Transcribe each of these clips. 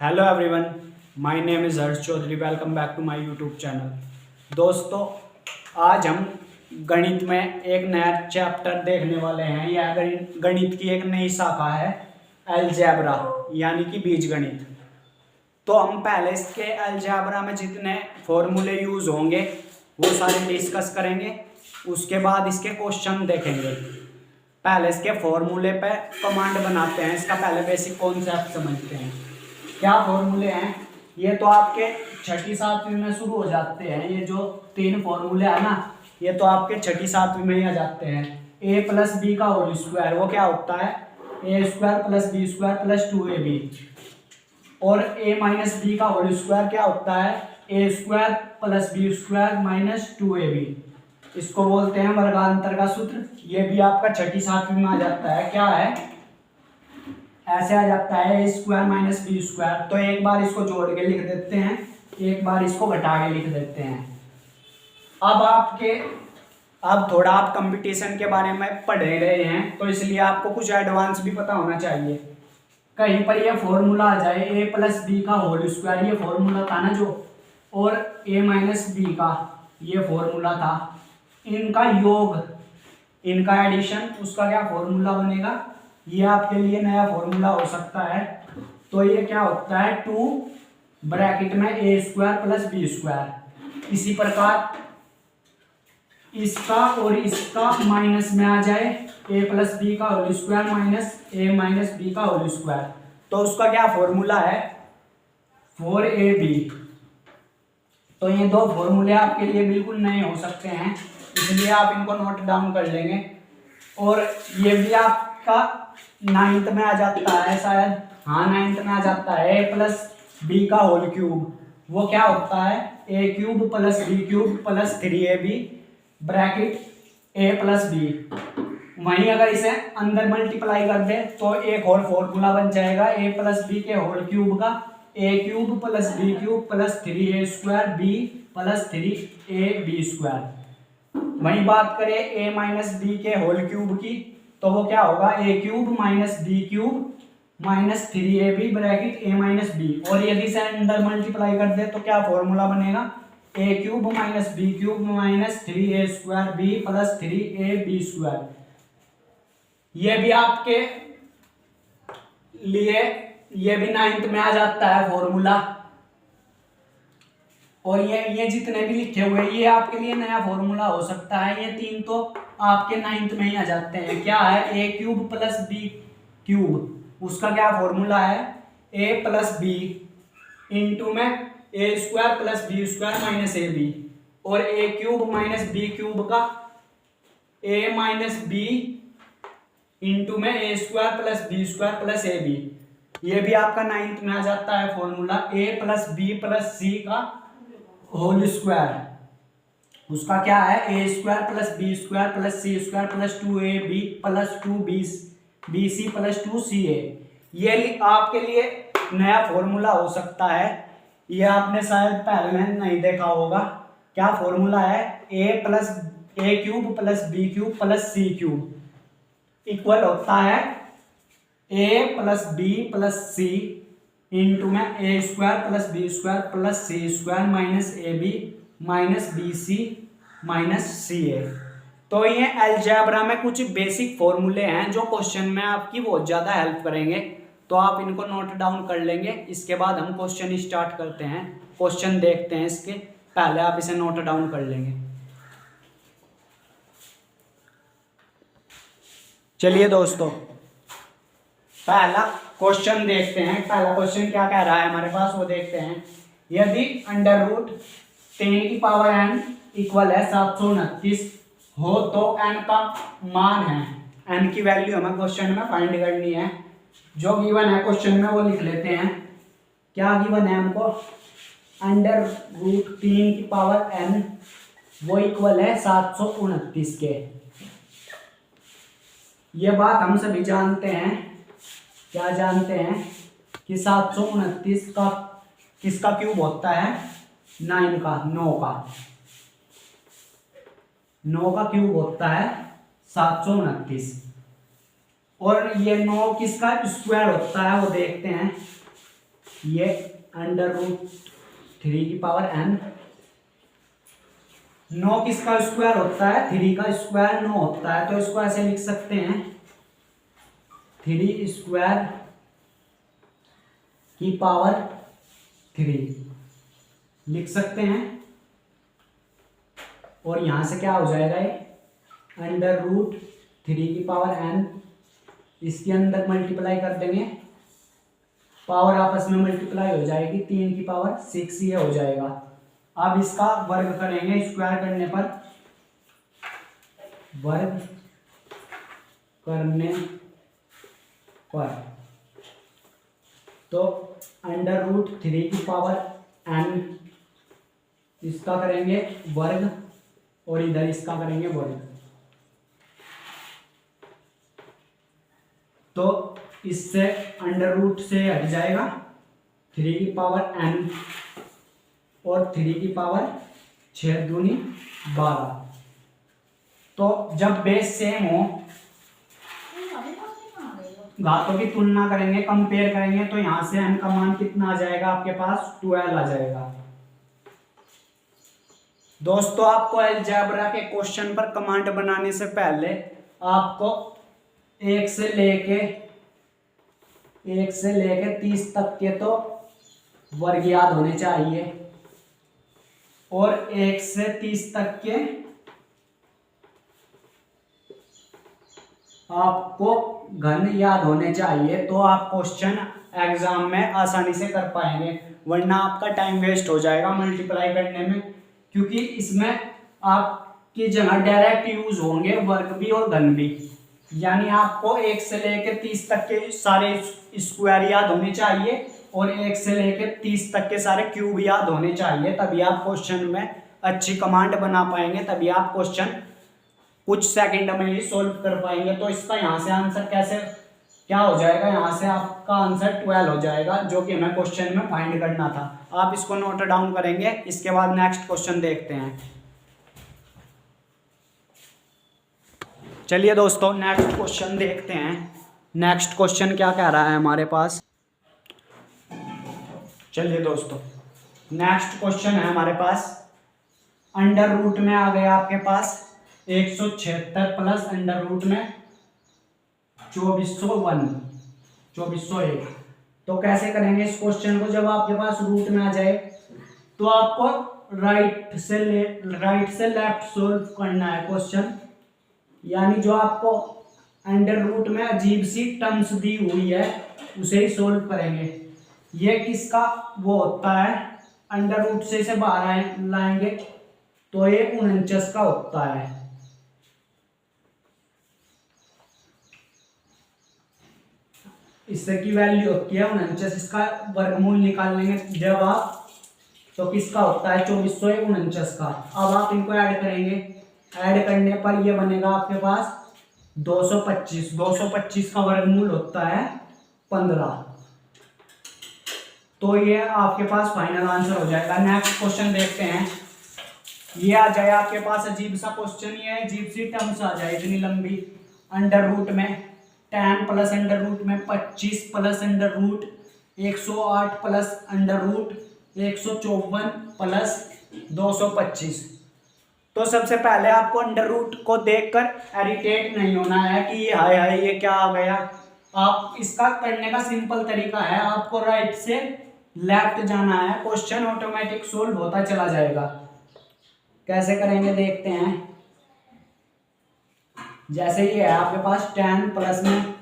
Hello everyone, my name is Harsh Chaudhary. Welcome back to my YouTube channel. दोस्तों, आज हम गणित में एक नया चैप्टर देखने वाले हैं। यह गणित की एक नई शाखा है, अलजेब्रा यानी कि बीजगणित। तो हम पहले इसके अलजेब्रा में जितने फॉर्मूले यूज़ होंगे वो सारे डिस्कस करेंगे। उसके बाद इसके क्वेश्चन देखेंगे। पहले इसके फॉर्मूले पे कमांड बनाते हैं। इसका पहले बेसिक कॉन्सेप्ट समझते हैं। क्या फॉर्मूले हैं ये तो आपके छठी सातवीं में शुरू हो जाते हैं। ये जो तीन फॉर्मूले है ना, ये तो आपके छठी सातवीं में ही आ जाते हैं। ए प्लस बी का होल स्क्वायर वो क्या होता है, A square plus B square plus 2ab। और ए माइनस बी का होल स्क्वायर क्या होता है, A square plus B square minus 2ab। इसको बोलते हैं वर्गांतर का सूत्र। ये भी आपका छठी सातवीं में आ जाता है। क्या है, ऐसे आ जाता है A square minus b square. तो एक बार इसको जोड़ के लिख देते हैं, एक बार इसको घटा के लिख देते हैं। अब थोड़ा आप कंपटीशन के बारे में पढ़ रहे हैं तो इसलिए आपको कुछ एडवांस भी पता होना चाहिए। कहीं पर ये फॉर्मूला आ जाए ए प्लस बी का होल स्क्वायर, ये फॉर्मूला था ना जो, और ए माइनस बी का ये फॉर्मूला था। इनका योग, इनका एडिशन, उसका क्या फॉर्मूला बनेगा, ये आपके लिए नया फॉर्मूला हो सकता है। तो ये क्या होता है, 2 ब्रैकेट में ए स्क्वायर प्लस बी स्क्वायर। इसी प्रकार इसका और इसका माइनस में आ जाए, ए प्लस बी का होल स्क्वायर माइनस ए माइनस बी का होल स्क्वायर। तो उसका क्या फॉर्मूला है, 4ab। तो ये दो फॉर्मूले आपके लिए बिल्कुल नए हो सकते हैं, इसलिए आप इनको नोट डाउन कर लेंगे। और ये भी आपका 9th में आ जाता है शायद, हाँ 9th में आ जाता है। ए प्लस बी का होल क्यूब वो क्या होता है, ए cube plus B cube plus 3ab bracket A plus B. वहीं अगर इसे अंदर मल्टीप्लाई कर दे तो एक और फॉर्मूला बन जाएगा ए प्लस बी के होल क्यूब का, A cube plus B cube plus 3a square B plus 3ab square. वहीं बात करें ए माइनस बी के होल क्यूब की, तो वो क्या होगा, A cube minus B cube minus 3ab bracket A minus B. और यदि इसे अंदर मल्टीप्लाई कर दे तो क्या फॉर्मूला बनेगा, A cube minus B cube minus 3a square B plus 3ab square. ये भी आपके लिए, ये भी 9th में आ जाता है फॉर्मूला। और ये जितने भी लिखे हुए ये आपके लिए नया फॉर्मूला हो सकता है। ये तीन तो आपके 9th में ही आ जाते हैं। क्या है, ए क्यूब प्लस बी क्यूब, उसका क्या फॉर्मूला है, ए प्लस बी इंटू में ए square plus B square minus ए बी। और A cube minus B cube का ए माइनस बी इंटू में ए square plus B square plus A B. ये भी आपका 9th में आ जाता है formula, A plus B plus C का होल स्क्वायर। उसका क्या है, A square plus B square plus C square plus 2ab plus 2bc plus 2ca। ये आपके लिए नया फॉर्मूला हो सकता है। ये आपने शायद पहले में नहीं देखा होगा। क्या फॉर्मूला है, ए cube plus B cube plus c cube equal होता है ए plus B plus c into में ए square plus B square plus C square minus A b minus b c minus c a. तो ये अलजेब्रा में कुछ basic फॉर्मूले हैं जो क्वेश्चन में आपकी बहुत ज़्यादा हेल्प करेंगे। तो आप इनको नोट डाउन कर लेंगे। इसके बाद हम क्वेश्चन स्टार्ट करते हैं, क्वेश्चन देखते हैं। इसके पहले आप इसे नोट डाउन कर लेंगे। चलिए दोस्तों, पहला क्वेश्चन देखते हैं। पहला क्वेश्चन क्या कह रहा है हमारे पास वो देखते हैं। यदि अंडर रूट 10 की पावर n इक्वल है 729 हो तो n का मान है, n की वैल्यू हमें क्वेश्चन में फाइंड करनी है। जो गिवन है क्वेश्चन में वो लिख लेते हैं। क्या गिवन है हमको, अंडर रूट 3 की पावर n वो इक्वल है 729 के। ये बात हम सभी जानते हैं। क्या जानते हैं कि 729 का किसका क्यूब होता है, 9 का, 9 का क्यूब होता है 729। और ये 9 किसका स्क्वायर होता है वो देखते हैं। ये अंडर रूट 3 की पावर n। 9 किसका स्क्वायर होता है? 3 का स्क्वायर 9 होता है, तो इसको ऐसे लिख सकते हैं 3 स्क्वायर की पावर 3 लिख सकते हैं। और यहां से क्या हो जाएगा, ये अंडर रूट 3 की पावर n, इसके अंदर मल्टीप्लाई कर देंगे, पावर आपस में मल्टीप्लाई हो जाएगी, 3 की पावर 6 ये हो जाएगा। अब इसका वर्ग करेंगे, स्क्वायर करने पर, वर्ग करने पर तो अंडर रूट 3 की पावर n, इसका करेंगे वर्ग और इधर इसका करेंगे वर्ग। तो इससे अंडर रूट से हट जाएगा 3 की पावर n और 3 की पावर 6 दूनी 12। तो जब बेस सेम हो, घातों की तुलना करेंगे, कंपेयर करेंगे, तो यहां से n का मान कितना आ जाएगा आपके पास? 12 आ जाएगा। दोस्तों आपको अलजेब्रा के क्वेश्चन पर कमांड बनाने से पहले आपको 1 से लेके 30 तक के तो वर्ग याद होने चाहिए, और 1 से 30 तक के आपको घन याद होने चाहिए, तो आप क्वेश्चन एग्जाम में आसानी से कर पाएंगे, वरना आपका टाइम वेस्ट हो जाएगा मल्टीप्लाई करने में, क्योंकि इसमें आपकी जगह डायरेक्ट यूज होंगे वर्ग भी और घन भी। यानी आपको 1 से लेकर 30 तक के सारे स्क्वायर याद होने चाहिए और 1 से लेकर 30 तक के सारे क्यूब याद होने चाहिए, तभी आप क्वेश्चन में अच्छी कमांड बना पाएंगे, तभी आप क्वेश्चन कुछ सेकंड में ही सोल्व कर पाएंगे। तो इसका यहाँ से आंसर कैसे क्या हो जाएगा, यहाँ से आपका आंसर 12 हो जाएगा, जो कि हमें क्वेश्चन में फाइंड करना था। आप इसको नोट डाउन करेंगे, इसके बाद नेक्स्ट क्वेश्चन देखते हैं। चलिए दोस्तों नेक्स्ट क्वेश्चन देखते हैं। नेक्स्ट क्वेश्चन क्या कह रहा है हमारे पास। चलिए दोस्तों नेक्स्ट क्वेश्चन है हमारे पास, अंडर रूट में आ गया आपके पास 176 प्लस अंडर रूट में 2401। तो कैसे करेंगे इस क्वेश्चन को? जब आपके पास रूट में आ जाए तो आपको राइट से लेफ्ट सोल्व करना है क्वेश्चन, यानी जो आपको अंडर रूट में अजीब सी टर्म्स दी हुई है उसे ही सोल्व करेंगे। ये किसका वो होता है, अंडर रूट से इसे बाहर लाएंगे तो ये 49 का होता है। इससे की वैल्यू होती है 49, इसका वर्गमूल निकाल लेंगे जब आप, तो किसका होता है 2449 का। अब आप इनको ऐड करेंगे, ऐड करने पर ये बनेगा आपके पास 225 का वर्गमूल होता है 15। तो ये आपके पास फाइनल आंसर हो जाएगा। नेक्स्ट क्वेश्चन देखते हैं। ये आ जाए आपके पास अजीब सा क्वेश्चन, ये अजीब सी टर्म्स आ जाए इतनी लंबी, अंडर रूट में 10 प्लस अंडर रूट में 25 plus under root 108 plus under root 154 plus 225। तो सबसे पहले आपको अंडर रूट को देखकर इरिटेट नहीं होना है कि ये हाय हाय ये क्या आ गया। आप इसका करने का सिंपल तरीका है, आपको राइट से लेफ्ट जाना है, क्वेश्चन ऑटोमेटिक सोल्व होता चला जाएगा। कैसे करेंगे देखते हैं। जैसे ये है आपके पास 10 प्लस में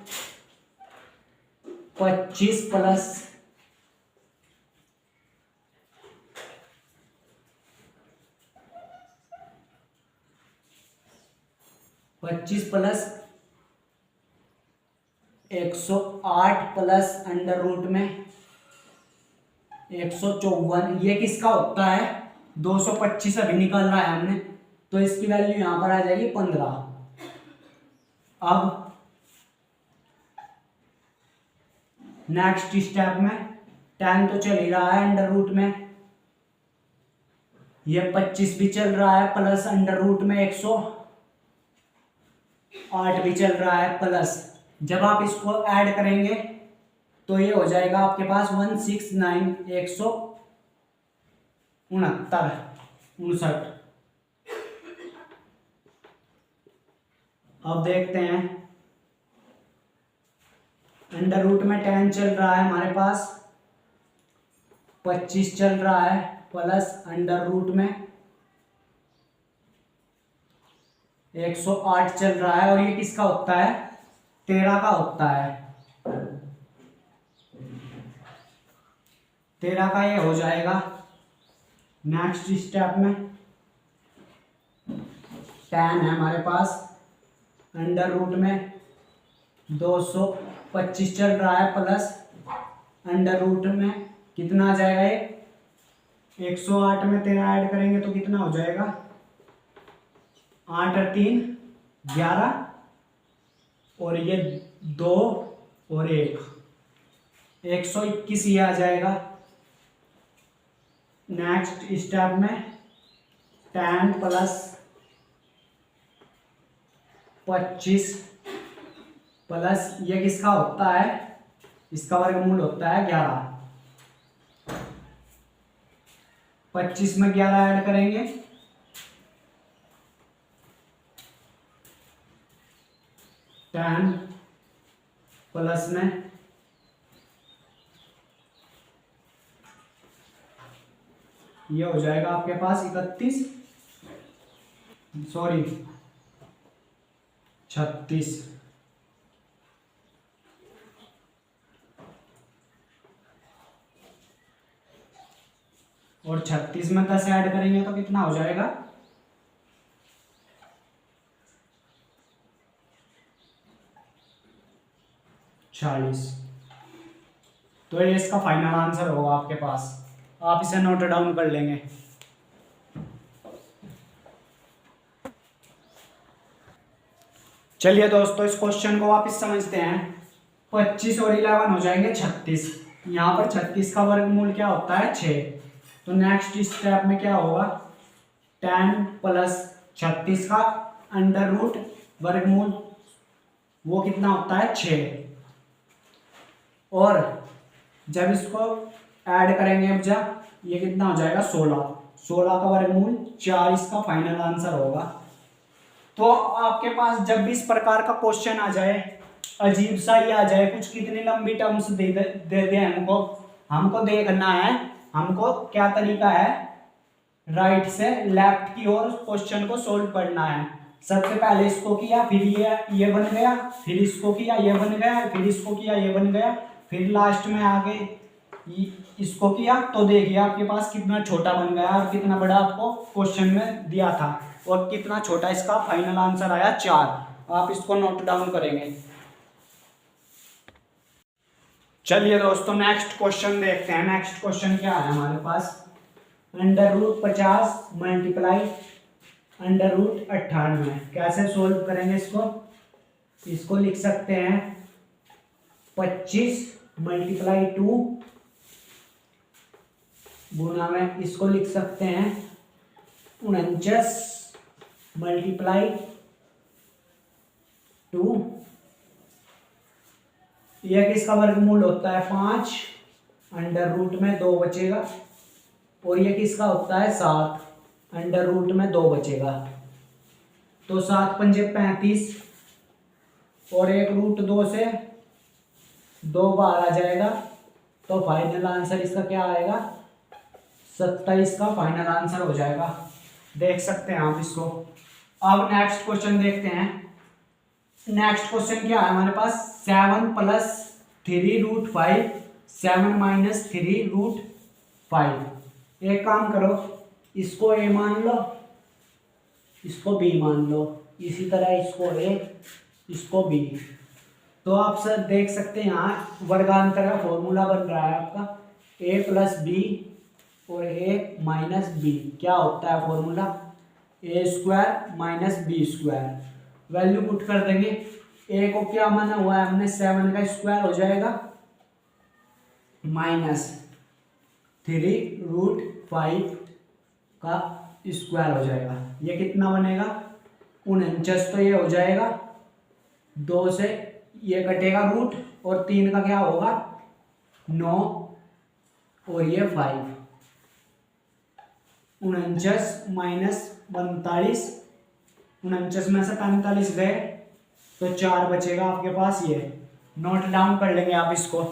25 प्लस 108 प्लस अंडर रूट में 154, ये किसका होता है 225 अभी निकाल रहा है हमने, तो इसकी वैल्यू यहां पर आ जाएगी 15। अब नेक्स्ट स्टेप में 10 तो चल ही रहा है अंडर रूट में, ये 25 भी चल रहा है प्लस अंडर रूट में 108 भी चल रहा है प्लस। जब आप इसको ऐड करेंगे तो ये हो जाएगा आपके पास 169 169 अब देखते हैं, अंडर रूट में 10 चल रहा है हमारे पास, 25 चल रहा है, प्लस अंडर रूट में 108 चल रहा है, और ये किसका होता है, 13 का होता है। 13 का ये हो जाएगा। नेक्स्ट स्टेप में 10 है हमारे पास, अंडर रूट में 225 चल रहा है, प्लस अंडर रूट में कितना आ जाएगा, ये 108 में 13 ऐड करेंगे तो कितना हो जाएगा, 8 और 3 11, और ये 2 और 1 121 ये आ जाएगा। नेक्स्ट स्टेप में 10 प्लस 25 प्लस ये किसका होता है, इसका वर्गमूल होता है 11। 25 में 11 ऐड करेंगे, 10 प्लस में ये हो जाएगा आपके पास 36, और 36 में 10 ऐड करेंगे तो कितना हो जाएगा, 40। तो ये इसका फाइनल आंसर होगा आपके पास, आप इसे नोट डाउन कर लेंगे। चलिए दोस्तों, इस क्वेश्चन को वापस समझते हैं। 25 और 11 हो जाएंगे 36। यहाँ पर 36 का वर्गमूल क्या होता है, 6। तो नेक्स्ट स्टेप में क्या होगा, 10 प्लस 36 का अंडर रूट वर्गमूल वो कितना होता है, 6। और जब इसको ऐड करेंगे अब जब ये कितना हो जाएगा, 16 का वर्गमूल 4 इसका फाइनल आंसर होगा। तो आपके पास जब भी इस प्रकार का क्वेश्चन आ जाए, अजीब सा ही आ जाए, कुछ कितनी लंबी टर्म्स दे दे हमको देखना है, हमको क्या तरीका है, राइट से लेफ्ट की ओर क्वेश्चन को सोल्व करना है। सबसे पहले इसको किया, फिर ये बन गया, फिर इसको किया, ये बन गया, फिर इसको किया, ये बन गया, फिर लास्ट में आगे इसको किया, तो देखिए आपके पास कितना छोटा बन गया और कितना बड़ा आपको क्वेश्चन में दिया था, और कितना छोटा इसका फाइनल आंसर आया, 4। आप इसको नोट डाउन करेंगे। चलिए दोस्तों, नेक्स्ट क्वेश्चन देखते हैं। नेक्स्ट क्वेश्चन क्या है हमारे पास, under root 50 multiply under root 98। कैसे सोल्व करेंगे इसको लिख सकते हैं 25 मल्टीप्लाई 2 गुना में इसको लिख सकते हैं 49 मल्टीप्लाई 2। यह किसका वर्गमूल होता है, 5, अंडर रूट में 2 बचेगा, और यह किसका होता है, 7, अंडर रूट में 2 बचेगा। तो 7 पंजे 35, और 1 रूट 2 से 2 बाहर आ जाएगा, तो फाइनल आंसर इसका क्या आएगा, 27 का फाइनल आंसर हो जाएगा। देख सकते हैं आप इसको। अब नेक्स्ट क्वेश्चन देखते हैं। नेक्स्ट क्वेश्चन क्या है हमारे पास, 7 प्लस 3 रूट 5 7 माइनस 3 रूट 5। एक काम करो, इसको ए मान लो, इसको बी मान लो, इसी तरह इसको ए, इसको बी। तो आप सर देख सकते हैं यहाँ वर्गांतर का फॉर्मूला बन रहा है आपका, ए प्लस बी और ए माइनस बी। क्या होता है formula, a square minus b square. Value put कर देंगे, ए को क्या माना हुआ है हमने, 7 का स्क्वायर हो जाएगा माइनस 3 रूट 5 का स्क्वायर हो जाएगा। ये कितना बनेगा, 49। तो ये हो जाएगा 2 से ये कटेगा रूट, और 3 का क्या होगा 9 और ये 5, 49 माइनस 45, 49 में से 45 गए तो 4 बचेगा आपके पास। ये नोट डाउन कर लेंगे आप इसको,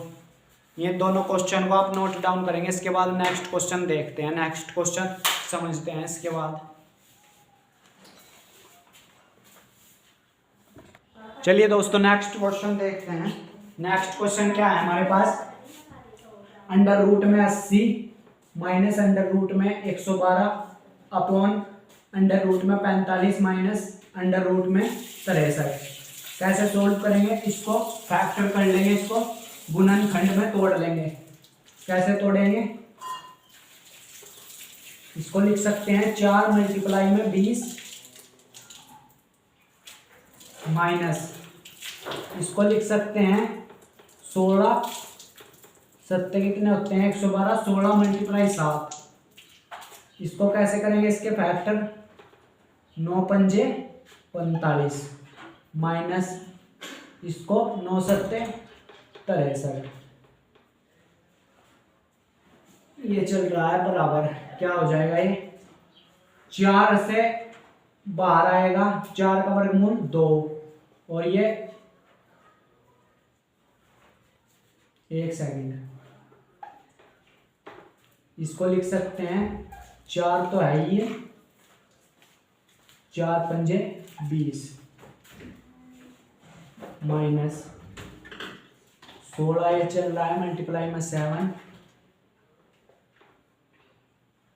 ये दोनों क्वेश्चन को आप नोट डाउन करेंगे। इसके बाद नेक्स्ट क्वेश्चन देखते हैं, नेक्स्ट क्वेश्चन समझते हैं इसके बाद। चलिए दोस्तों नेक्स्ट क्वेश्चन देखते हैं। नेक्स्ट क्वेश्चन क्या है हमारे पास, अंडर रूट में 80 माइनस अंडर रूट में 112 अपॉन अंडर रूट में 45 माइनस अंडर रूट में 63। कैसे सोल्व करेंगे इसको, फैक्टर कर लेंगे, इसको गुणनखंड में तोड़ लेंगे। कैसे तोड़ेंगे, इसको लिख सकते हैं 4 मल्टीप्लाई में 20 माइनस, इसको लिख सकते हैं 16, 7 कितने होते हैं 112, 16 मल्टीप्लाई 7। इसको कैसे करेंगे, इसके फैक्टर 9 पंजे 45 माइनस इसको 9 सत्ते 63। ये चल रहा है बराबर, क्या हो जाएगा ये 4 से बाहर आएगा, 4 का वर्गमूल 2 और ये 1 सेकंड, इसको लिख सकते हैं 4 तो है ही, 4 पंजे 20 माइनस 16, ये चल रहा है मल्टीप्लाई में 7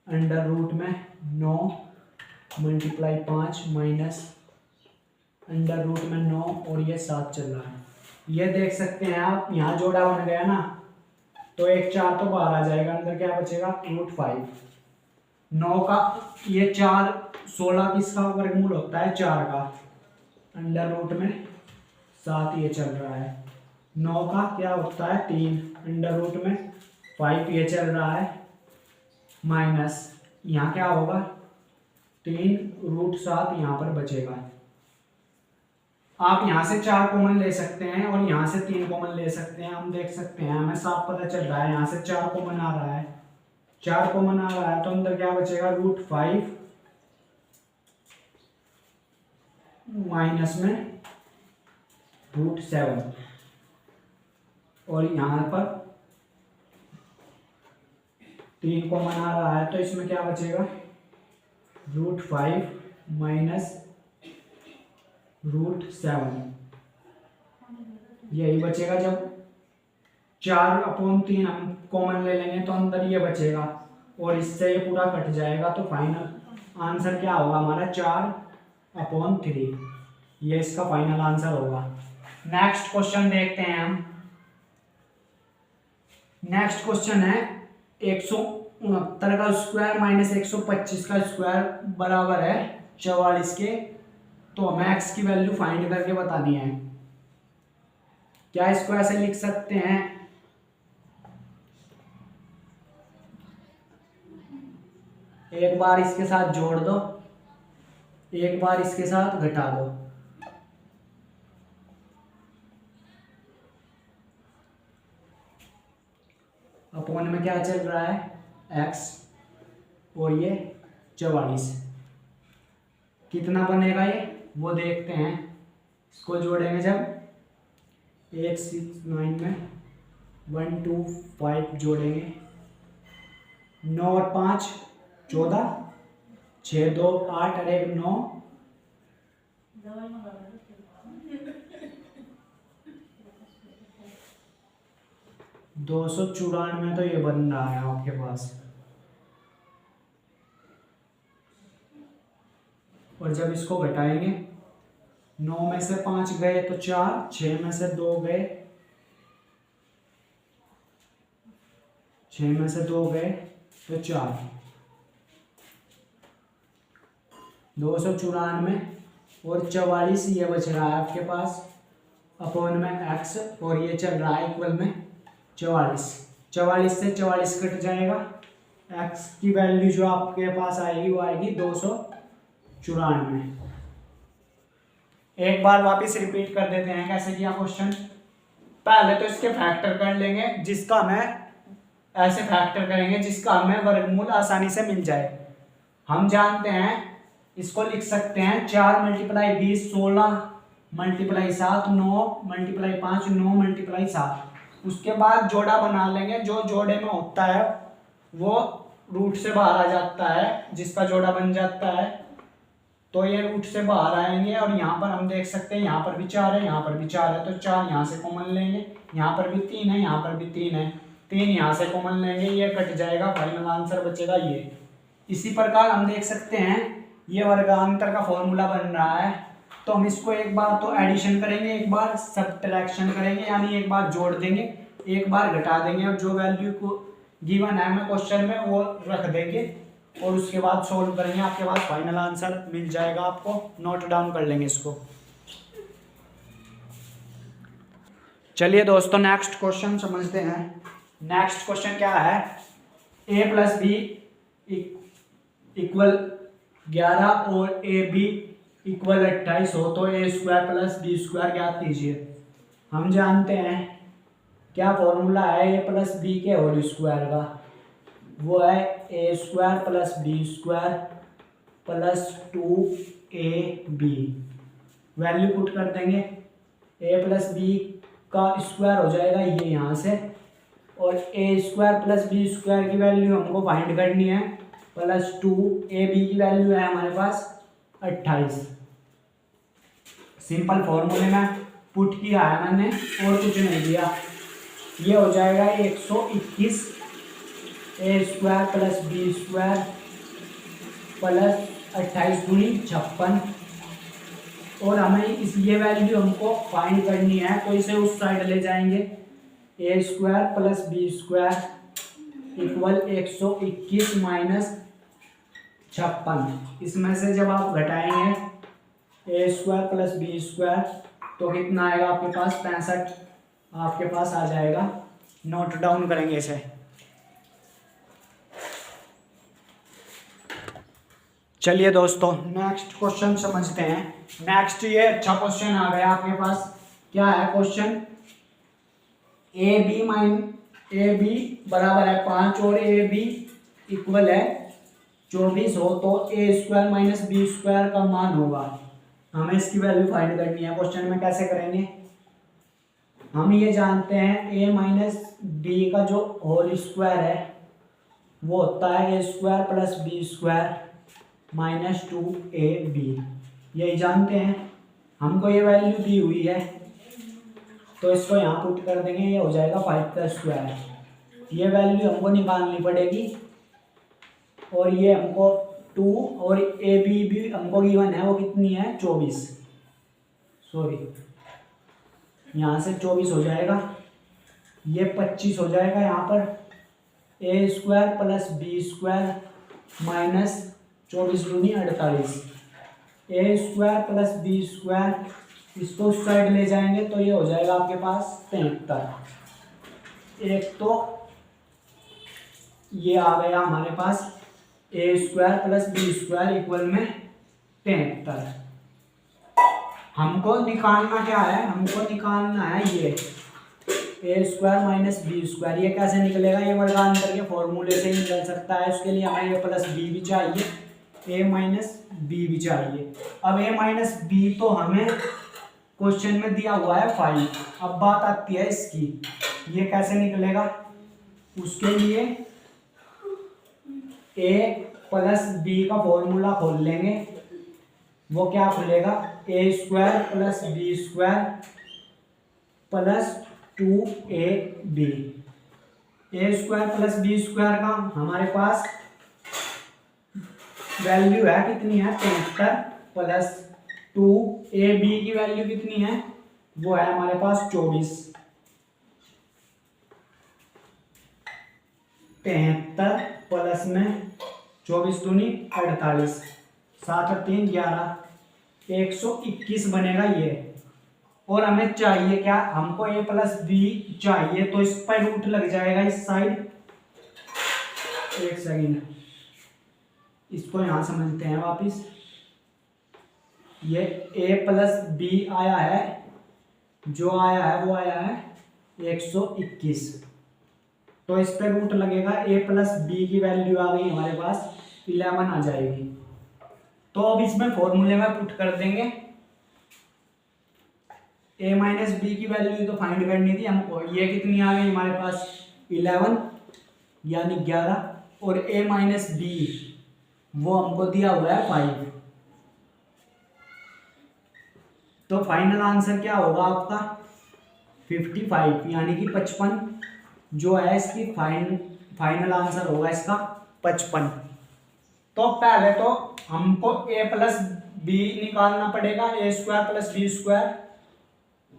अंडर रूट में 9 मल्टीप्लाई 5 माइनस अंडर रूट में 9 और ये 7 चल रहा है। ये देख सकते हैं आप, यहाँ जोड़ा बन गया ना, तो 1 4 तो बाहर आ जाएगा, अंदर क्या बचेगा √5। 9 का ये 4, 16 किसका वर्गमूल होता है 4 का, अंडर रूट में 7 ये चल रहा है। 9 का क्या होता है 3, अंडर रूट में 5 ये चल रहा है, माइनस यहाँ क्या होगा 3√7 यहाँ पर बचेगा। आप यहाँ से 4 कॉमन ले सकते हैं और यहाँ से 3 कॉमन ले सकते हैं। हम देख सकते हैं, हमें साफ पता चल रहा है यहाँ से 4 कॉमन आ रहा है, 4 कॉमन आ रहा है तो अंदर क्या बचेगा √5 माइनस में √7 और यहाँ पर 3 कॉमन आ रहा है तो इसमें क्या बचेगा √5 माइनस √7, यही बचेगा। जब 4/3 हम कॉमन ले लेंगे तो अंदर ये बचेगा और इससे ये पूरा कट जाएगा, तो फाइनल आंसर क्या होगा हमारा 4/3, ये इसका फाइनल आंसर होगा। नेक्स्ट क्वेश्चन देखते हैं हम। नेक्स्ट क्वेश्चन है 169 का स्क्वायर माइनस 125 का स्क्वायर बराबर है 44 के, तो हमें x की वैल्यू फाइंड करके बतानी है। क्या इसको ऐसे लिख सकते हैं, एक बार इसके साथ जोड़ दो, एक बार इसके साथ घटा दो, अपॉन में क्या चल रहा है x और ये 44, कितना बनेगा ये वो देखते हैं। इसको जोड़ेंगे जब 8 6 9 में 1 2 5 जोड़ेंगे, 9 और 5 14, 6 2 8 और 1 9, 294 तो ये बन रहा है आपके पास। और जब इसको घटाएंगे 9 में से 5 गए तो 4, 6 में से 2 गए, 6 में से 2 गए तो 4, 294 और 44 ये बच रहा है आपके पास, अपॉन में x और ये चल रहा है इक्वल में 44। 44 से 44 कट जाएगा, x की वैल्यू जो आपके पास आएगी वो आएगी 294। एक बार वापस रिपीट कर देते हैं कैसे किया क्वेश्चन। पहले तो इसके फैक्टर कर लेंगे, जिसका हमें ऐसे फैक्टर करेंगे जिसका हमें वर्गमूल आसानी से मिल जाए। हम जानते हैं इसको लिख सकते हैं 4 × 20 16 × 7 9 × 5 9 × 7। उसके बाद जोड़ा बना लेंगे, जो जोड़े में होता है वो रूट से बाहर आ जाता है, जिसका जोड़ा बन जाता है। तो ये रूट से बाहर आएंगे और यहाँ पर हम देख सकते हैं यहाँ पर भी 4 है, यहाँ पर भी 4 है, तो 4 यहाँ से कॉमन लेंगे, यहाँ पर भी 3 है, यहाँ पर भी 3 है, 3 यहाँ से कॉमन लेंगे, ये कट जाएगा, फाइनल आंसर बचेगा ये। इसी प्रकार हम देख सकते हैं ये वर्गांतर का फॉर्मूला बन रहा है। तो हम इसको एक बार तो एडिशन करेंगे, एक बार सब्ट्रैक्शन करेंगे, यानी एक बार जोड़ देंगे, एक बार घटा देंगे, और जो वैल्यू को गिवन है हमें क्वेश्चन में वो रख देंगे और उसके बाद सोल्व करेंगे। आपके पास फाइनल आंसर मिल जाएगा, आपको नोट डाउन कर लेंगे इसको। चलिए दोस्तों नेक्स्ट क्वेश्चन समझते हैं। नेक्स्ट क्वेश्चन क्या है, a + b = 11 और ab = 28 हो तो a² + b² ज्ञात कीजिए। हम जानते हैं क्या फॉर्मूला है a + b के होल स्क्वायर का, वो है a² + b² + 2ab। Value put कर देंगे, a + b का स्क्वायर हो जाएगा ये यहाँ से, और a² + b² की वैल्यू हमको फाइंड करनी है, +2ab की वैल्यू है हमारे पास 28। सिंपल फॉर्मूले में पुट किया है मैंने और कुछ नहीं दिया। ये हो जाएगा 121 a² + b² + 28 × 56। और हमें इस ये वैल्यू हमको फाइंड करनी है, तो इसे उस साइड ले जाएंगे, a² + b² = 121 - 56। इसमें से जब आप घटाएंगे a² + b² तो कितना आएगा आपके पास, 65 आपके पास आ जाएगा। नोट डाउन करेंगे इसे। चलिए दोस्तों नेक्स्ट क्वेश्चन समझते हैं। नेक्स्ट ये अच्छा क्वेश्चन आ गया आपके पास। क्या है क्वेश्चन, ab बराबर है 5 और ab इक्वल है 24 हो तो a² - b² का मान होगा। हमें इसकी वैल्यू फाइंड करनी है। क्वेश्चन में कैसे करेंगे, हम ये जानते हैं a - b का जो होल स्क्वायर है वो होता है a² + b² - 2ab। यही जानते हैं, हमको ये वैल्यू दी हुई है तो इसको यहाँ पुट कर देंगे, ये हो जाएगा 5²। ये वैल्यू हमको निकालनी पड़ेगी और ये हमको 2 और ab भी हमको गिवन है, वो कितनी है 24, सॉरी यहाँ से 24 हो जाएगा, ये 25 हो जाएगा यहाँ पर a² + b² - 24 दूनी 48। a² + b² इसको उस साइड ले जाएंगे तो ये हो जाएगा आपके पास 73। एक तो ये आ गया हमारे पास a² + b² इक्वल में 73। हमको निकालना क्या है, हमको निकालना है ये a² - b²। ये कैसे निकलेगा, ये वर्गांतर के फॉर्मूले से ही निकल सकता है। उसके लिए हमें a + b भी चाहिए, a - b भी चाहिए। अब a - b तो हमें क्वेश्चन में दिया हुआ है 5। अब बात आती है इसकी, ये कैसे निकलेगा, उसके लिए a + b का फॉर्मूला खोल लेंगे। वो क्या खुलेगा, a² + b² + 2ab। a² + b² का हमारे पास वैल्यू है कितनी है 73 प्लस 2ab की वैल्यू कितनी है, वो है हमारे पास 24। 73 प्लस में 24 दूनी 48, 7 और 3 11, 121 बनेगा ये। और हमें चाहिए क्या, हमको a + b चाहिए, तो इस पर रूट लग जाएगा इस साइड। एक सेकेंड, इसको यहां समझते हैं वापिस। ये a + b आया है, जो आया है वो आया है 121। तो इस पर रूट लगेगा, a प्लस बी की वैल्यू आ गई हमारे पास 11 आ जाएगी। तो अब इसमें फॉर्मूले में पुट कर देंगे। a माइनस बी की वैल्यू तो फाइंड करनी थी हमको, ये कितनी आ गई हमारे पास 11 यानी 11, और a माइनस बी वो हमको दिया हुआ है 5। तो फाइनल आंसर क्या होगा आपका 55 यानी कि 55 जो है इसकी फाइनल आंसर होगा इसका 55। तो पहले तो हमको a प्लस बी निकालना पड़ेगा, ए स्क्वायर प्लस बी स्क्वायर।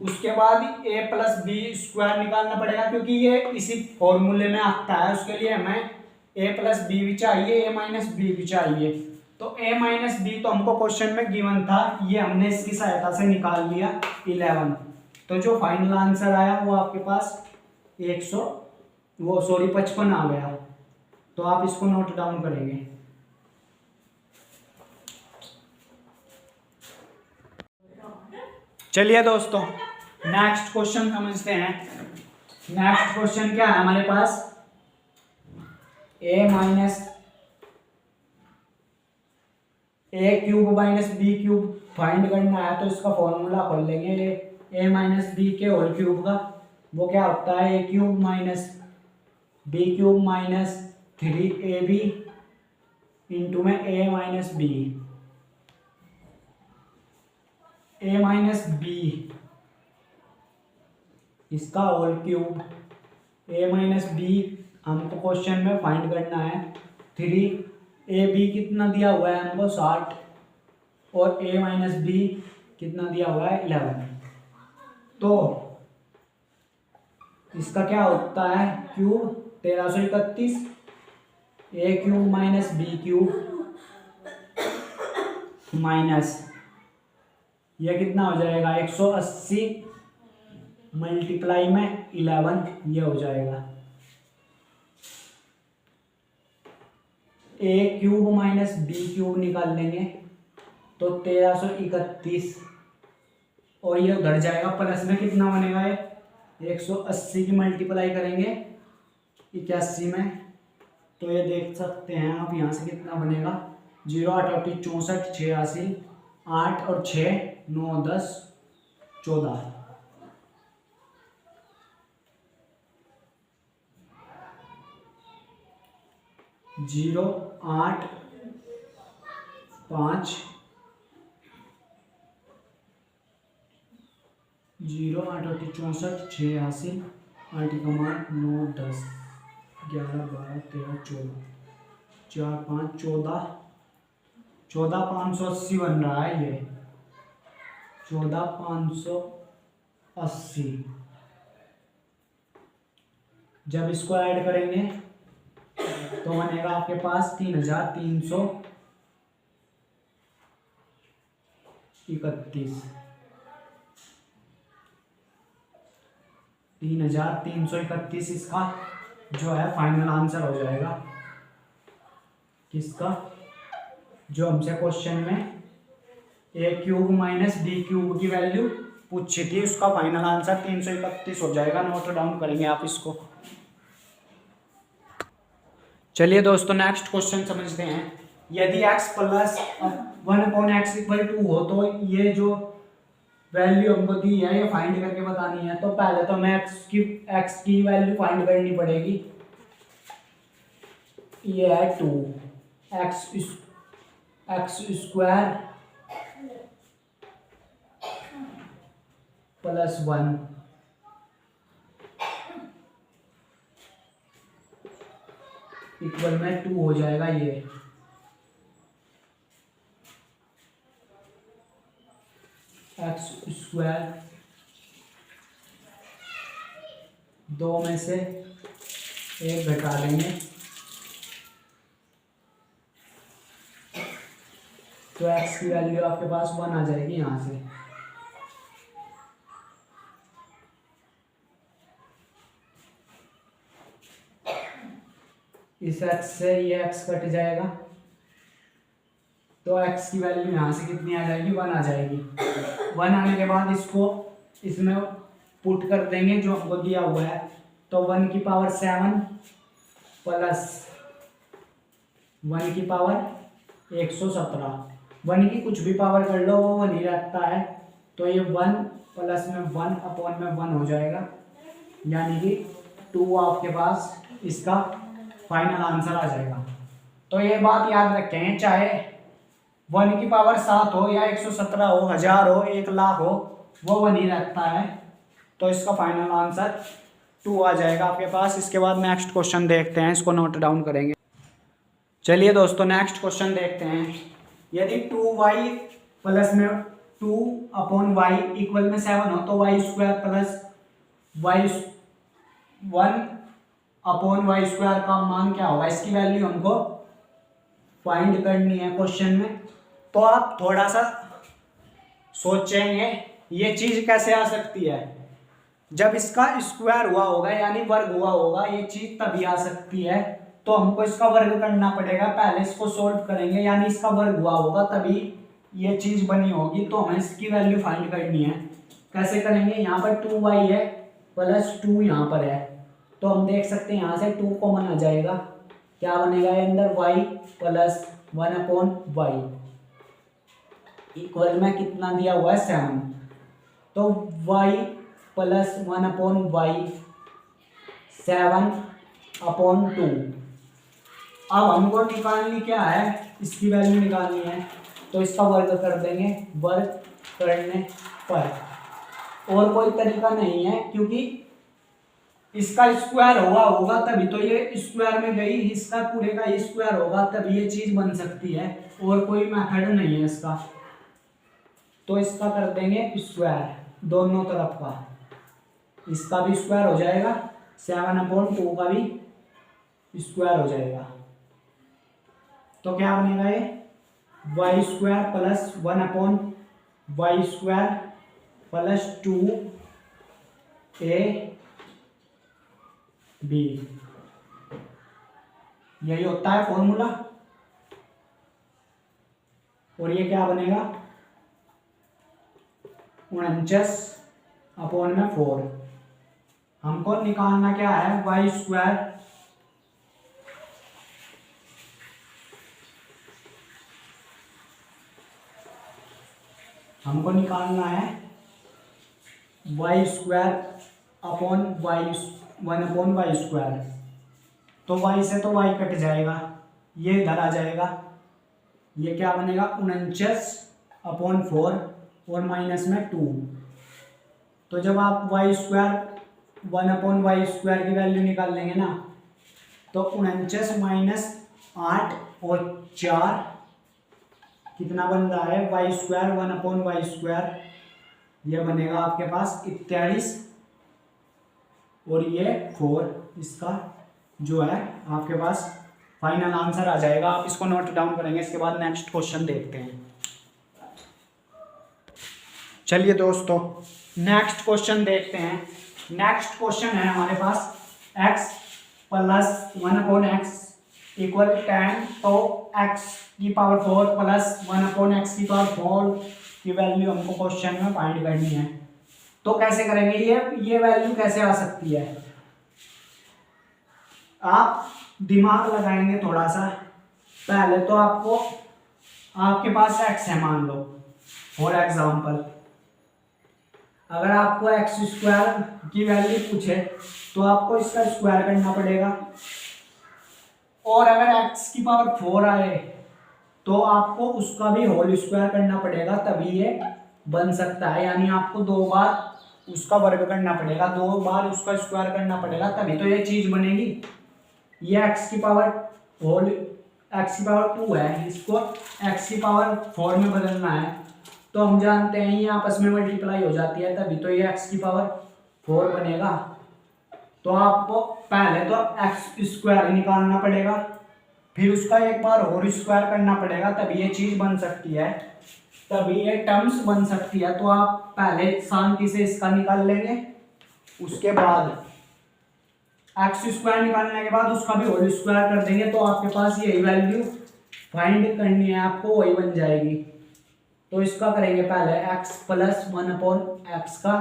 उसके बाद a प्लस बी स्क्वायर निकालना पड़ेगा क्योंकि ये इसी फॉर्मूले में आता है। उसके लिए हमें a प्लस बी भी चाहिए, a माइनस बी भी चाहिए। तो a माइनस बी तो हमको क्वेश्चन में गिवन था, ये हमने इसकी सहायता से निकाल लिया 11। तो जो फाइनल आंसर आया वो आपके पास 55 आ गया। तो आप इसको नोट डाउन करेंगे। चलिए दोस्तों नेक्स्ट क्वेश्चन समझते हैं। नेक्स्ट क्वेश्चन क्या है हमारे पास, a minus a cube minus B cube find करना है। तो इसका फॉर्मूला खोल लेंगे, a माइनस बी के होल क्यूब का। वो क्या होता है, a cube minus B cube minus 3ab into में a minus b. a minus b इसका whole cube, a minus b हमको क्वेश्चन में फाइंड करना है। 3ab कितना दिया हुआ है हमको 60, और a माइनस बी कितना दिया हुआ है 11। तो इसका क्या होता है cube 1331, a cube minus B cube minus ये कितना हो जाएगा 180 मल्टीप्लाई में 11, ये हो जाएगा। a cube minus B cube निकाल लेंगे तो 1331, और ये उधर जाएगा प्लस में कितना बनेगा, ये 180 की मल्टीप्लाई करेंगे 81 में। तो ये देख सकते हैं आप यहाँ से कितना बनेगा, 0 8 8 64 86, 8 और 6 9 10 14। 0 8 5 0 8 8 64 86 8 का मान 9 10 11 12 13 14 4 5 14 14 580 बन रहा है ये 14 580। जब इसको ऐड करेंगे तो बनेगा आपके पास 3331। 3331 इसका जो है फाइनल आंसर हो जाएगा। किसका, जो हमसे क्वेश्चन में a cube minus B cube की वैल्यू पूछी थी उसका फाइनल आंसर 331 हो जाएगा। नोट डाउन करेंगे आप इसको। चलिए दोस्तों नेक्स्ट क्वेश्चन समझते हैं। यदि x plus 1/x equal to हो तो ये जो वैल्यू हमको दी है ये फाइंड करके बतानी है। तो पहले तो हमें x की वैल्यू फाइंड करनी पड़ेगी। ये है 2 x स्क्वायर प्लस 1 इक्वल में 2 हो जाएगा। ये एक्स स्क्वायर 2 में से 1 घटा देंगे तो x की वैल्यू आपके पास 1 आ जाएगी। यहाँ से इस x से ये x कट जाएगा तो x की वैल्यू यहाँ से कितनी आ जाएगी 1 आ जाएगी। 1 आने के बाद इसको इसमें पुट कर देंगे जो हमको दिया हुआ है। तो 1 की पावर 7 प्लस 1 की पावर 117, 1 की कुछ भी पावर कर लो वो 1 ही रहता है। तो ये 1 प्लस में 1 अपॉन में 1 हो जाएगा, यानी कि 2 आपके पास इसका फाइनल आंसर आ जाएगा। तो ये बात याद रखें, चाहे 1 की पावर 7 हो या 117 हो, 1000 हो, 1,00,000 हो, वो 1 ही रहता है। तो इसका फाइनल आंसर 2 आ जाएगा आपके पास। इसके बाद नेक्स्ट क्वेश्चन देखते हैं, इसको नोट डाउन करेंगे। चलिए दोस्तों नेक्स्ट क्वेश्चन देखते हैं। यदि 2y प्लस में 2 अपॉन वाई इक्वल में 7 हो तो Y square plus Y 1 upon Y square का मान क्या होगा, इसकी वैल्यू हमको फाइंड करनी है क्वेश्चन में। तो आप थोड़ा सा सोचेंगे ये चीज कैसे आ सकती है। जब इसका स्क्वायर हुआ होगा यानी वर्ग हुआ होगा, ये चीज तभी आ सकती है। तो हमको इसका वर्ग करना पड़ेगा, पहले इसको सोल्व करेंगे, यानी इसका वर्ग हुआ होगा तभी ये चीज बनी होगी। तो हमें इसकी वैल्यू फाइंड करनी है। कैसे करेंगे, यहाँ पर 2y है प्लस 2 यहाँ पर है, तो हम देख सकते हैं यहाँ से 2 कॉमन आ जाएगा। क्या बनेगा अंदर, y plus 1 upon Y equal में कितना दिया हुआ है 7। तो y plus 1 upon Y 7 upon 2। अब हमको निकालनी क्या है, इसकी वैल्यू निकालनी है। तो इसका वर्ग कर देंगे, वर्ग करने पर और कोई तरीका नहीं है, क्योंकि इसका स्क्वायर होगा तभी तो ये स्क्वायर में गई, इसका पूरे का स्क्वायर होगा तभी ये चीज बन सकती है, और कोई मेथड नहीं है इसका। तो इसका कर देंगे स्क्वायर दोनों तरफ का, इसका भी स्क्वायर हो जाएगा, 7 अपॉन 2 का भी स्क्वायर हो जाएगा। तो क्या बनेगा ये, Y square plus 1 upon Y square plus 2ab, यही होता है फॉर्मूला। और ये क्या बनेगा 49 अपॉन में 4। हमको निकालना क्या है, वाई स्क्वायर हमको निकालना है Y square upon Y 1 upon Y square. तो वाई से तो वाई कट जाएगा, ये इधर आ जाएगा, ये क्या बनेगा 49 अपॉन 4 और माइनस में 2। तो जब आप Y square 1 upon Y square की वैल्यू निकाल लेंगे ना, तो 49 माइनस 8 और 4 कितना बन रहा है, Y square 1 upon Y square, ये बनेगा आपके पास 41 और ये 4। इसका जो है आपके पास फाइनल आंसर आ जाएगा। आप इसको नोट डाउन करेंगे। इसके बाद नेक्स्ट क्वेश्चन देखते हैं। चलिए दोस्तों नेक्स्ट क्वेश्चन देखते हैं। नेक्स्ट क्वेश्चन है हमारे पास x plus 1 upon x equal 10। तो x की पावर 4 प्लस 1 अपॉन एक्स की पावर 4 की वैल्यू हमको क्वेश्चन में फाइंड करनी है। तो कैसे करेंगे, ये वैल्यू कैसे आ सकती है, आप दिमाग लगाएंगे थोड़ा सा। पहले तो आपके पास x है मान लो फॉर एग्जांपल, अगर आपको एक्स स्क्वायर की वैल्यू पूछे तो आपको इसका स्क्वायर करना पड़ेगा, और अगर x की पावर 4 आए तो आपको उसका भी होल स्क्वायर करना पड़ेगा, तभी ये बन सकता है। यानी आपको 2 बार उसका वर्ग करना पड़ेगा, 2 बार उसका स्क्वायर करना पड़ेगा, तभी तो ये चीज बनेगी। ये x की पावर 2 है, इसको x की पावर 4 में बदलना है। तो हम जानते हैं ये आपस में मल्टीप्लाई हो जाती है, तभी तो ये x की पावर 4 बनेगा। तो आपको पहले तो x स्क्वायर निकालना पड़ेगा, फिर उसका एक बार और स्क्वायर करना पड़ेगा, तभी ये चीज बन सकती है, तभी ये टर्म्स बन सकती है। तो आप पहले शांति से इसका निकाल लेंगे, उसके बाद एक्स स्क्वायर निकालने के बाद उसका भी होल स्क्वायर कर देंगे, तो आपके पास यही वैल्यू फाइंड करनी है आपको, वही बन जाएगी। तो इसका करेंगे पहले x प्लस 1 अपॉन एक्स का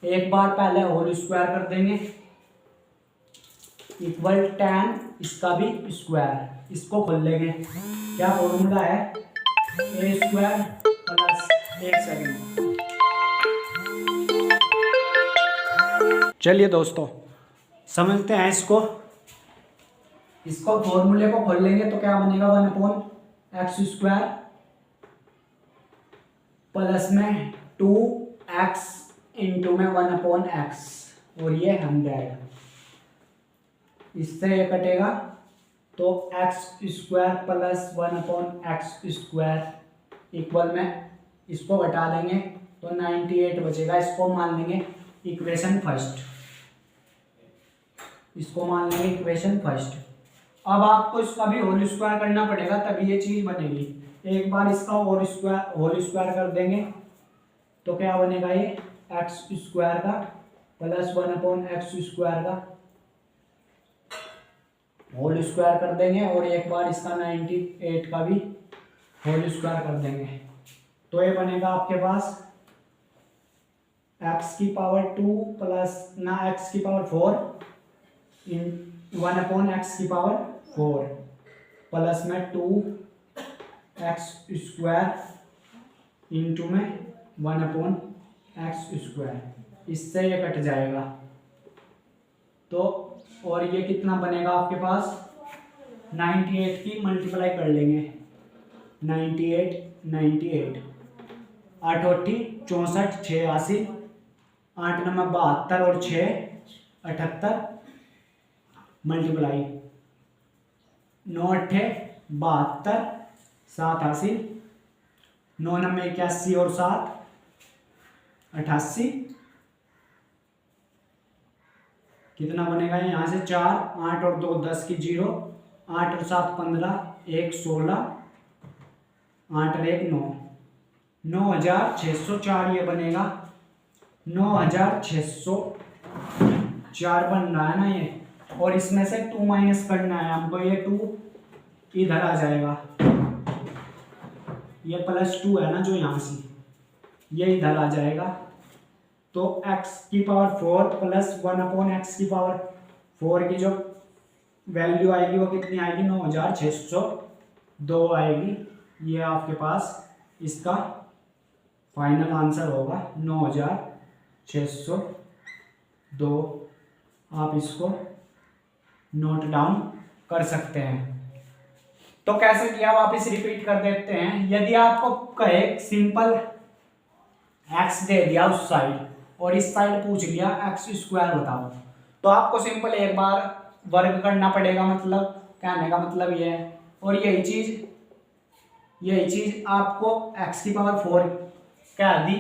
एक बार पहले होल स्क्वायर कर देंगे इक्वल tan इसका भी स्क्वायर, इसको खोल लेंगे। क्या फॉर्मूला है, ए स्क्वायर प्लस, एक सेकेंड, चलिए दोस्तों समझते हैं इसको। फॉर्मूले को खोल लेंगे तो क्या बनेगा, 1/x स्क्वायर प्लस में 2x इंटू में 1/x, और ये 100, इससे ये कटेगा तो x square plus 1/x square equal में इसको घटा देंगे तो 98 बचेगा। इसको मान लेंगे इक्वेशन फर्स्ट, इसको मान लेंगे इक्वेशन फर्स्ट। अब आपको इसका भी होल स्क्वायर करना पड़ेगा तभी ये चीज बनेगी। एक बार इसका होल स्क्वायर कर देंगे तो क्या बनेगा, ये एक्स स्क्वायर का प्लस 1/x स्क्वायर का होल स्क्वायर कर देंगे, और एक बार इसका 98 का भी होल स्क्वायर कर देंगे तो ये बनेगा आपके पास x की पावर 2 प्लस ना x की पावर 4 इन 1/x की पावर 4 प्लस में 2x स्क्वायर इंटू में 1/x स्क्वायर, इससे ये कट जाएगा तो, और ये कितना बनेगा आपके पास, 98 की मल्टीप्लाई कर लेंगे, 98 8 8 64 6 80 8 9 72 और 6 78 मल्टीप्लाई 9 8 72 7 80 9 9 81 और 7 88, कितना बनेगा यहाँ से 4 8 और 2 10 की 0 8 और 7 15 1 16 8 और 1 9 9604 ये बनेगा, 9604 बन रहा है ना ये, और इसमें से 2 माइनस करना है हमको, ये 2 इधर आ जाएगा, ये +2 है ना जो यहाँ से, ये इधर आ जाएगा तो x की पावर 4 प्लस 1/x की पावर 4 की जो वैल्यू आएगी वो कितनी आएगी, 9602 आएगी। ये आपके पास इसका फाइनल आंसर होगा 9602। आप इसको नोट डाउन कर सकते हैं। तो कैसे किया वापस रिपीट कर देते हैं। यदि आपको कहे सिंपल x दे दिया उस साइड और इस साइड पूछ लिया x स्क्वायर बताओ, तो आपको सिंपल एक बार वर्ग करना पड़ेगा, मतलब कहने का मतलब ये है। और यही चीज आपको x की पावर 4 क्या दी,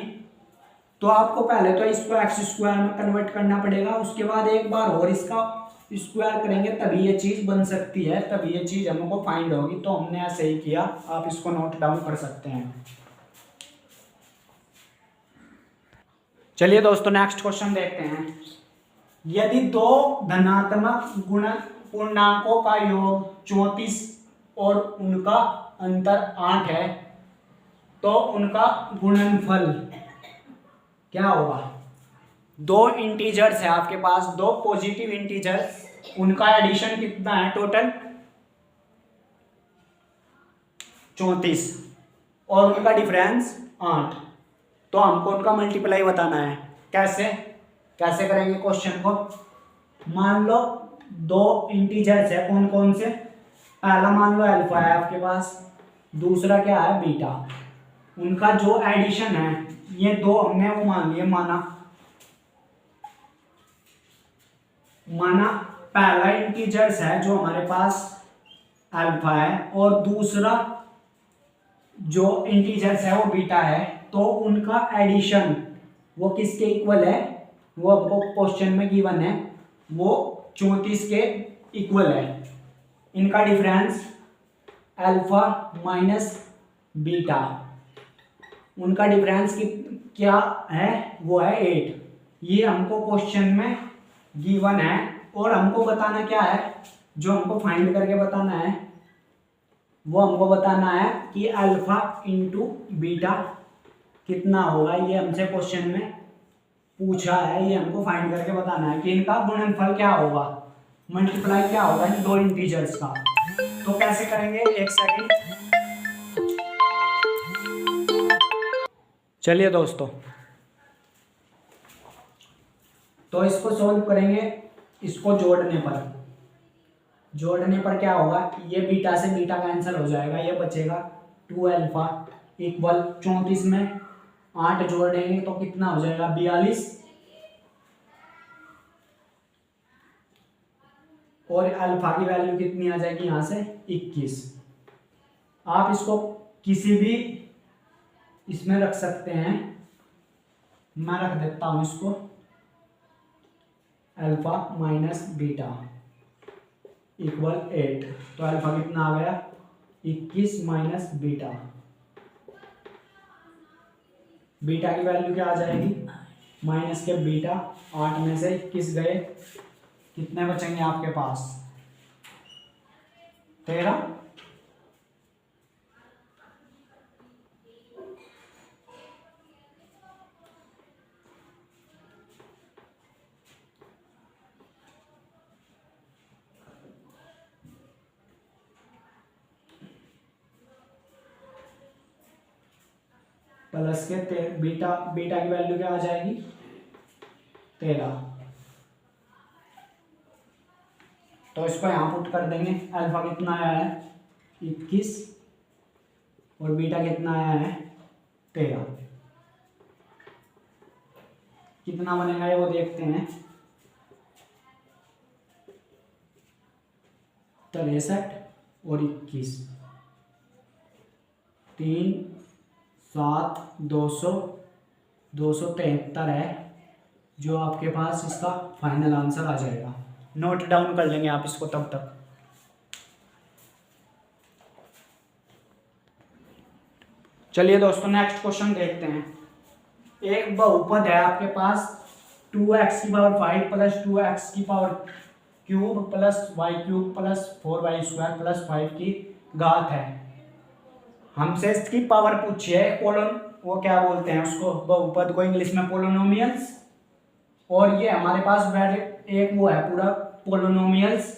तो आपको पहले तो इसको x स्क्वायर में कन्वर्ट करना पड़ेगा, उसके बाद एक बार और इसका स्क्वायर करेंगे तभी ये चीज बन सकती है, तभी ये चीज हमको फाइंड होगी। तो हमने ऐसे ही किया, आप इसको नोट डाउन कर सकते हैं। चलिए दोस्तों नेक्स्ट क्वेश्चन देखते हैं। यदि दो धनात्मक पूर्णांकों का योग 34 और उनका अंतर 8 है तो उनका गुणनफल क्या होगा। दो इंटीजर्स है आपके पास, दो पॉजिटिव इंटीजर्स, उनका एडिशन कितना है, टोटल 34 और उनका डिफरेंस 8, तो हमको उनका मल्टीप्लाई बताना है। कैसे करेंगे क्वेश्चन को। मान लो दो इंटीजर्स है, कौन कौन से, पहला मान लो अल्फा है आपके पास, दूसरा क्या है बीटा, उनका जो एडिशन है ये दो हमने वो मान लिए, माना पहला इंटीजर्स है जो हमारे पास अल्फा है और दूसरा जो इंटीजर्स है वो बीटा है, तो उनका एडिशन वो किसके इक्वल है, वो आपको क्वेश्चन में गिवन है, वो 34 के इक्वल है। इनका डिफरेंस अल्फा माइनस बीटा, उनका डिफरेंस क्या है, वो है 8। ये हमको क्वेश्चन में गिवन है और हमको बताना क्या है, जो हमको फाइंड करके बताना है वो हमको बताना है कि अल्फा इंटू बीटा कितना होगा। ये हमसे क्वेश्चन में पूछा है, ये हमको फाइंड करके बताना है कि इनका गुणनफल क्या होगा, मल्टीप्लाई क्या होगा इन दो इंटीजर्स का। तो कैसे करेंगे, एक सेकंड। चलिए दोस्तों, तो इसको सॉल्व करेंगे। इसको जोड़ने पर क्या होगा, ये बीटा से बीटा कैंसिल हो जाएगा, ये बचेगा 2 अल्फा इक्वल 34 में 8 जोड़ देंगे तो कितना हो जाएगा 42, और अल्फा की वैल्यू कितनी आ जाएगी यहाँ से 21। आप इसको किसी भी इसमें रख सकते हैं, मैं रख देता हूं इसको अल्फा माइनस बीटा इक्वल 8। तो अल्फा कितना आ गया 21 माइनस बीटा। बीटा की वैल्यू क्या आ जाएगी, माइनस के बीटा, 8 में से 21 गए, कितने बचेंगे आपके पास 13। प्लस के बीटा की वैल्यू क्या आ जाएगी 13। तो इसको यहाँ पुट कर देंगे। अल्फा कितना आया है 21 और बीटा कितना आया है 13। कितना बनेगा ये वो देखते हैं, 63 और 21, 3 7 273 है जो आपके पास इसका फाइनल आंसर आ जाएगा। नोट डाउन कर लेंगे आप इसको तब तक। चलिए दोस्तों, नेक्स्ट क्वेश्चन देखते हैं। एक बहुपद है आपके पास 2x की पावर 5 प्लस 2x की power cube plus y cube plus 4y square plus 5 की घात है। हमसे इसकी पावर पूछी है, कोलन वो क्या बोलते हैं उसको, बहुपद को इंग्लिश में पोलिनोमियल्स, और ये हमारे पास एक वो है पूरा पोलिनोमियल्स।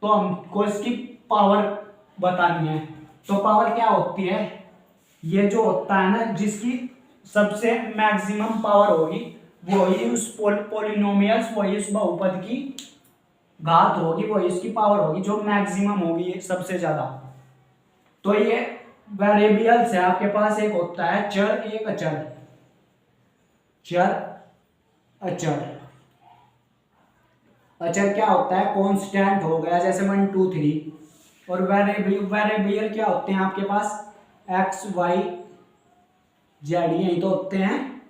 तो हमको इसकी पावर बतानी है। तो पावर क्या होती है, ये जो होता है ना जिसकी सबसे मैक्सिमम पावर होगी वही उस पोलिनोमियल्स, वही उस बहुपद की घात होगी, वही इसकी पावर होगी जो मैक्सिमम होगी सबसे ज्यादा। तो ये वेरिएबल्स है आपके पास, एक होता है चर, एक अचर। चर अचर, अचर क्या होता है कांस्टेंट हो गया, जैसे 1 2 3। और वेरिएबल क्या होते हैं आपके पास x y z, यही तो होते हैं।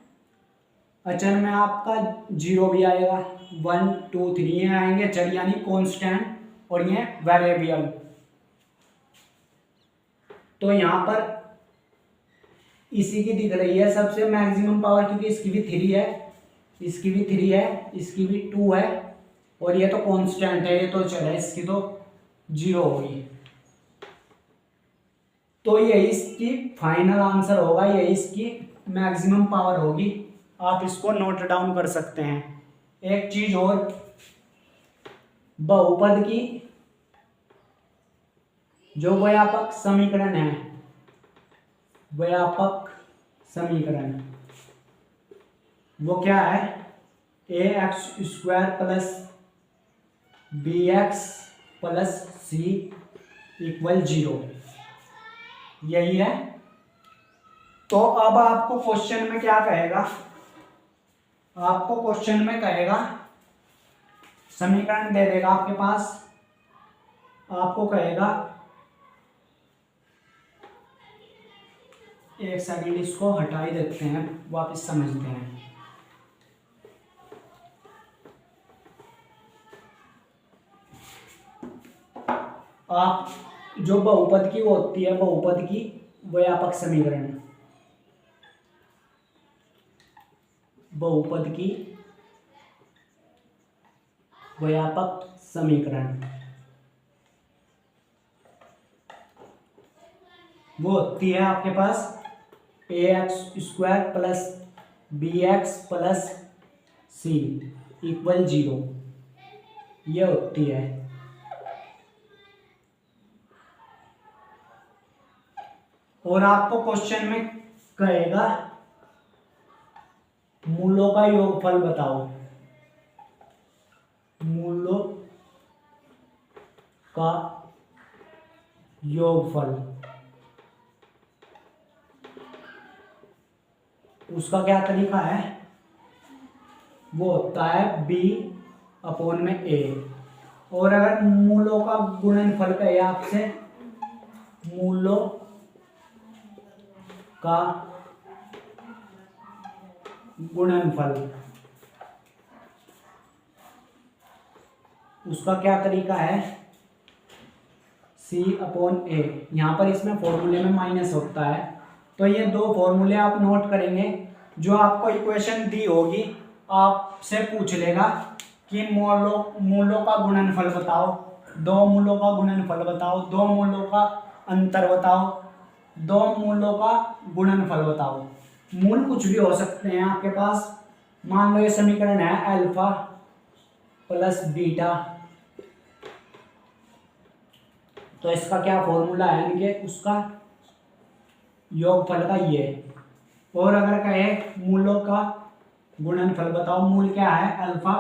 अचर में आपका 0 भी आएगा, 1 2 3 आएंगे चर यानी कांस्टेंट, और ये वेरिएबल। तो यहां पर इसी की दिख रही है सबसे मैक्सिमम पावर, क्योंकि इसकी भी 3 है, इसकी भी 3 है, इसकी भी 2 है, और ये तो कांस्टेंट है, ये तो चल है, इसकी तो 0 होगी। तो यही इसकी फाइनल आंसर होगा, यही इसकी मैक्सिमम पावर होगी। आप इसको नोट डाउन कर सकते हैं। एक चीज और, बहुपद की जो व्यापक समीकरण है, व्यापक समीकरण वो क्या है, ax² plus bx plus c equal 0, यही है। तो अब आपको क्वेश्चन में क्या कहेगा, आपको क्वेश्चन में कहेगा समीकरण दे देगा आपके पास, आपको कहेगा, एक सेकंड इसको हटा ही देते हैं, वापस समझते हैं। आप जो बहुपद की वो होती है, बहुपद की व्यापक समीकरण, बहुपद की व्यापक समीकरण वो होती है आपके पास ax² प्लस bx प्लस सी इक्वल 0, ये होती है। और आपको क्वेश्चन में कहेगा मूलों का योगफल बताओ, मूलों का योगफल, उसका क्या तरीका है, वो होता है b/a। और अगर मूलों का गुणनफल कहे आपसे, मूलों का गुणनफल, उसका क्या तरीका है, c/a। यहाँ पर इसमें फॉर्मूले में माइनस होता है, तो ये दो फॉर्मूले आप नोट करेंगे। जो आपको इक्वेशन दी होगी आपसे पूछ लेगा कि मूलों का गुणनफल बताओ, दो मूलों का गुणनफल बताओ, दो मूलों का अंतर बताओ, दो मूलों का गुणनफल बताओ। मूल कुछ भी हो सकते हैं आपके पास। मान लो ये समीकरण है अल्फा प्लस बीटा, तो इसका क्या फॉर्मूला है, यानी कि उसका योगफल का ये। और अगर कहे मूलों का गुणनफल बताओ, मूल क्या है अल्फा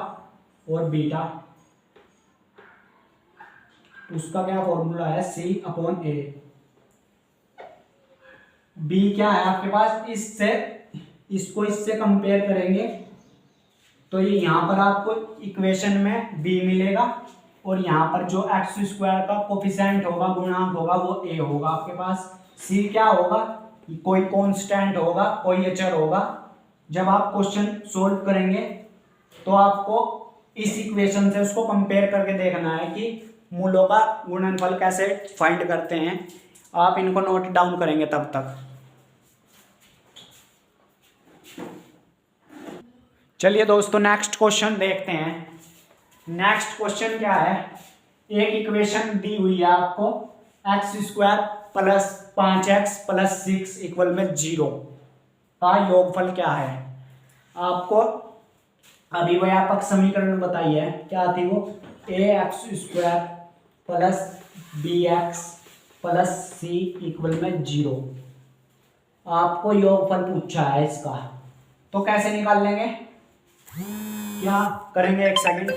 और बीटा, उसका क्या फॉर्मूला है c/a। b क्या है आपके पास, इसको इससे कंपेयर करेंगे तो ये यहाँ पर आपको इक्वेशन में b मिलेगा, और यहाँ पर जो x² का कोफिशिएंट होगा, गुणांक होगा, वो a होगा आपके पास। c क्या होगा, कोई कांस्टेंट होगा, कोई अचर होगा। जब आप क्वेश्चन सोल्व करेंगे तो आपको इस इक्वेशन से उसको कंपेयर करके देखना है कि मूलों का गुणनफल कैसे फाइंड करते हैं। आप इनको नोट डाउन करेंगे तब तक। चलिए दोस्तों नेक्स्ट क्वेश्चन देखते हैं। नेक्स्ट क्वेश्चन क्या है, एक इक्वेशन दी हुई है आपको, x² plus 5x plus 6 equal में 0 का योगफल क्या है। आपको अभिव्यापक समीकरण बताई है, क्या थी वो, ax² plus bx plus c equal में 0। आपको योगफल पूछा है इसका, तो कैसे निकाल लेंगे, क्या करेंगे, एक सेकंड।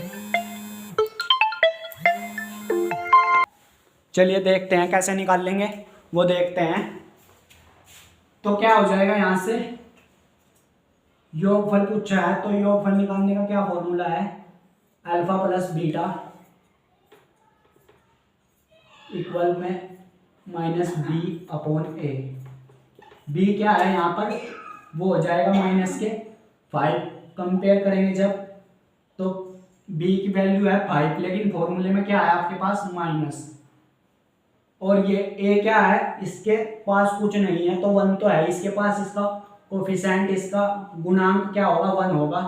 चलिए देखते हैं कैसे निकाल लेंगे, वो देखते हैं। तो क्या हो जाएगा, यहां से योगफल पूछा है, तो योगफल निकालने का क्या फॉर्मूला है, अल्फा प्लस बीटा इक्वल में माइनस b/a। b क्या है यहाँ पर, वो हो जाएगा -5। कंपेयर करेंगे जब, तो b की वैल्यू है 5, लेकिन फॉर्मूले में क्या है आपके पास माइनस, और ये a क्या है, इसके पास कुछ नहीं है तो 1 तो है इसके पास, इसका कोफिशिएंट, इसका गुणांक क्या होगा, 1 होगा।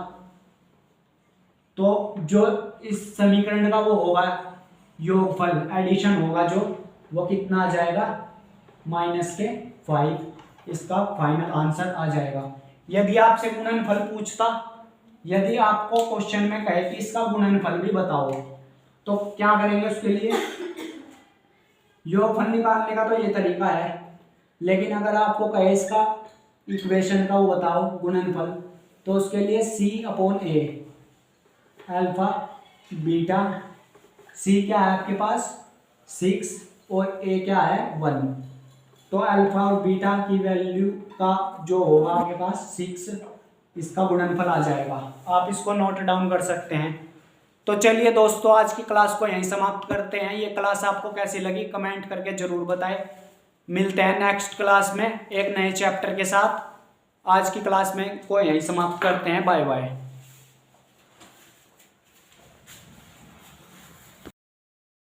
तो जो इस समीकरण का वो होगा योगफल, एडिशन होगा जो, वो कितना आ जाएगा, -5। इसका फाइनल आंसर आ जाएगा। यदि आपसे गुणनफल पूछता, यदि आपको क्वेश्चन में कहे कि इसका गुणनफल भी बताओ, तो क्या करेंगे उसके लिए, योगफल निकालने का तो ये तरीका है। लेकिन अगर आपको कहे इसका इक्वेशन का वो बताओ गुणनफल, तो उसके लिए c/a, अल्फा बीटा, c क्या है आपके पास 6 और a क्या है 1, तो अल्फा और बीटा की वैल्यू का जो होगा आपके पास 6, इसका गुणनफल आ जाएगा। आप इसको नोट डाउन कर सकते हैं। तो चलिए दोस्तों आज की क्लास को यहीं समाप्त करते हैं। ये क्लास आपको कैसी लगी कमेंट करके ज़रूर बताएं। मिलते हैं नेक्स्ट क्लास में एक नए चैप्टर के साथ। आज की क्लास में को यहीं समाप्त करते हैं। Bye bye.